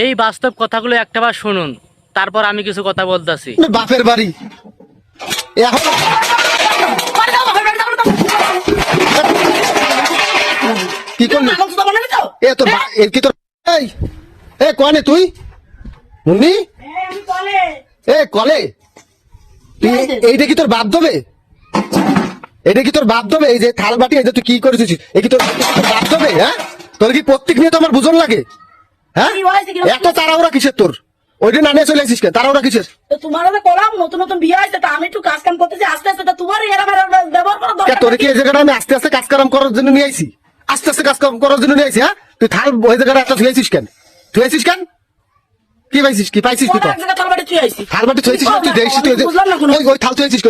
এই বাস্তব কথাগুলো একটাবার শুনুন, তারপর আমি কিছু কথা বলতেছি। বাপের বাড়ি এখন কি করলি? এ তোর কি তোর এ কনে তুই মুন্নি এ কলে তুই এইটা কি তোর বাপ দেবে? এটা কি তোর বাপ দেবে? এই যে থাল বাটি এই যে তুই কি করেছিস এই কি তোর বাপ দেবে? হ্যাঁ তোর কি প্রত্যেক নিয়ে তো আমার বুঝন লাগে? হ্যাঁ এত তাড়াহুড়া কিসের তোর? ওইটা না নিয়ে চলে আসিস কেন? তাড়াহুড়া কিসের? তোমার করাম নতুন নতুন বিয়ে হয়েছে, তা আমি একটু কাজ কাম করতেছি আস্তে আস্তে, তোমার ব্যবহার করা দরকার। তোর কি এই জায়গাটা আমি আস্তে আস্তে কাজ কাম করার জন্য নিয়ে আইছি? আস্তে আস্তে কাজ কাম করার জন্য নিয়ে আইছি? হ্যাঁ তুই থাল ওই জায়গাটা একটা ধুয়েছিস কেন? ধুয়েছিস কেন? কি পাইছিস? কি পাইছিস? তুই থালবাটি থুয়েছিস? তুই দেখছিস তুই ওই থাল থুয়েছিস?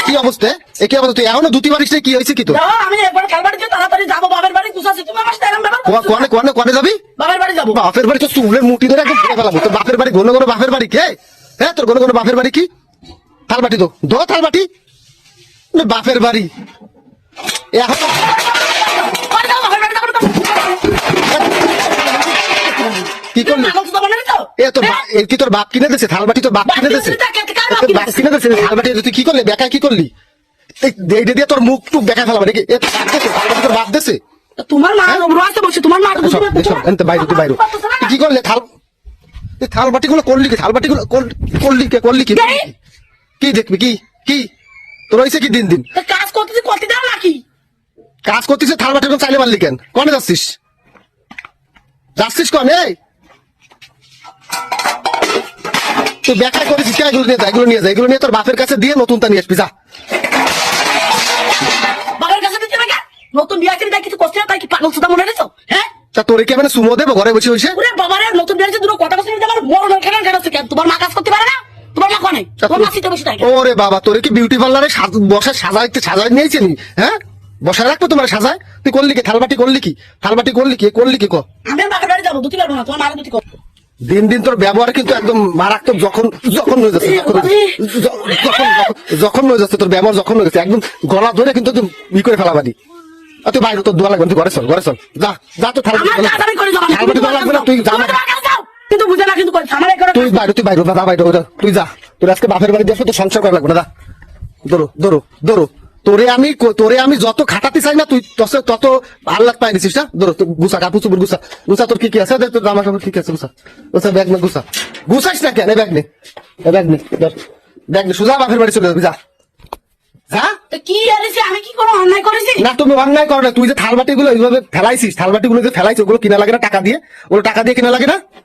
কি অবস্থা? কি অবস্থা? তুই এখনো দুটি পারিস? কি হয়েছে? কি তোর? আমি একবার কালবাড়ি তাড়াতাড়ি যাবো, বাবার বাড়ি গুছাচ্ছি, তুমি আমার সাথে এরকম ব্যবহার কনে কনে কনে যাবি? বাবার বাড়ি যাবো। বাপের বাড়ি তো চুলের মুঠি ধরে একদম ফেলে ফেলাবো। তোর বাপের বাড়ি ঘন ঘন বাপের বাড়ি কে? হ্যাঁ তোর ঘন ঘন বাপের বাড়ি কি? থালবাটি দো থালবাটি বাপের বাড়ি এখন কি করলি? এ তোর কি তোর বাপ কিনে দিয়েছে থালবাটি? তোর বাপ কিনে দিয়েছে? তোর বাপ কিনে দিয়েছে থালবাটি? তুই কি করলি? বেকায় কি করলি? এইটা দিয়ে তোর মুখ টুক বেকায় ফেলাবা নাকি? এ তোর বাপ দিয়েছে থালবাটি? তোর বাপ দিয়েছে? তোমার মা রয়েছে বসে, তোমার মা বাইরে তুই বাইরে তুই কি করলে? থালবাটি গুলো করলি কি? থালবাটি গুলো করলি কি? কি দেখবি? কি কি তোর হয়েছে কি? দিন দিন কাজ করতেছি, করতে দাও নাকি? কাজ করতেছে থালবাটি চাইলে মারলি কেন? কনে যাচ্ছিস? যাচ্ছিস কনে? তুই বেকার করেছিস কে? এগুলো নিয়ে যা, এগুলো নিয়ে যা, এগুলো নিয়ে তোর বাপের কাছে দিয়ে নতুন তা নিয়ে আসবি যা। বাবার কাছে দিতে না? নতুন বিয়ে করে কিছু করতে তাই কি পাগল সুদা মনে রেখেছো? হ্যাঁ তা তোর কি মানে সুমো দেবো ঘরে বসে বসে? ওরে বাবারে, নতুন বিয়ে দুটো কথা কথা আমার বড় খেলা খেলাচ্ছে কেন? তোমার মা কাজ করতে পারে না? তোমার মা কোনে? তোমার মা শীতে বসে থাকে। ওরে বাবা তোর কি বিউটি পার্লারে বসায় সাজাই নিয়েছি নি? হ্যাঁ বসায় রাখবো তোমার সাজায়? তুই করলি কি? থালবাটি করলি কি? থালবাটি করলি কি? করলি কি? আমি বাবার বাড়ি যাবো, দুটি পারবো না, তোমার মা দুটি করবো। দিন দিন তোর ব্যবহার কিন্তু একদম মারাত্মক। যখন যখন হয়ে যাচ্ছে যখন হয়ে যাচ্ছে তোর ব্যবহার, যখন হয়ে যাচ্ছে একদম গলা ধরে কিন্তু তুই ই করে ফেলাবাদি। তুই বাইরে তোর দোয়া লাগবে, তুই ঘরে চল, ঘরে চল, যা যা। তো থালবাটি দোয়া লাগবে না, তুই যা। কিন্তু বুঝে না, কিন্তু তুই বাইরে যা বাইরে তুই যা। তোর আজকে বাপের বাড়ি দিয়ে তোর সংসার করা লাগবে না, যা। দৌড়ো তোরে আমি যত খাটাতে চাই না তুই তত আল্লাহ পাই নিছিস না। ধরো গুছা কাপড় চুপুর গুছা তোর কি কি আছে? তোর জামা কাপড় ঠিক আছে? গুছা ব্যাগ নে, গুছাইস না কেন? ব্যাগ নে সোজা বাপের বাড়ি চলে যাবি, যা যা। কি এনেছি আমি? কি কোনো অন্যায় করেছি? না তুমি অন্যায় করো না। তুই যে থালবাটি গুলো এইভাবে ফেলাইছিস, থালবাটি গুলো যে ফেলাইছিস ওগুলো কিনা লাগে না টাকা দিয়ে? ওগুলো টাকা দিয়ে কিনা লাগে না?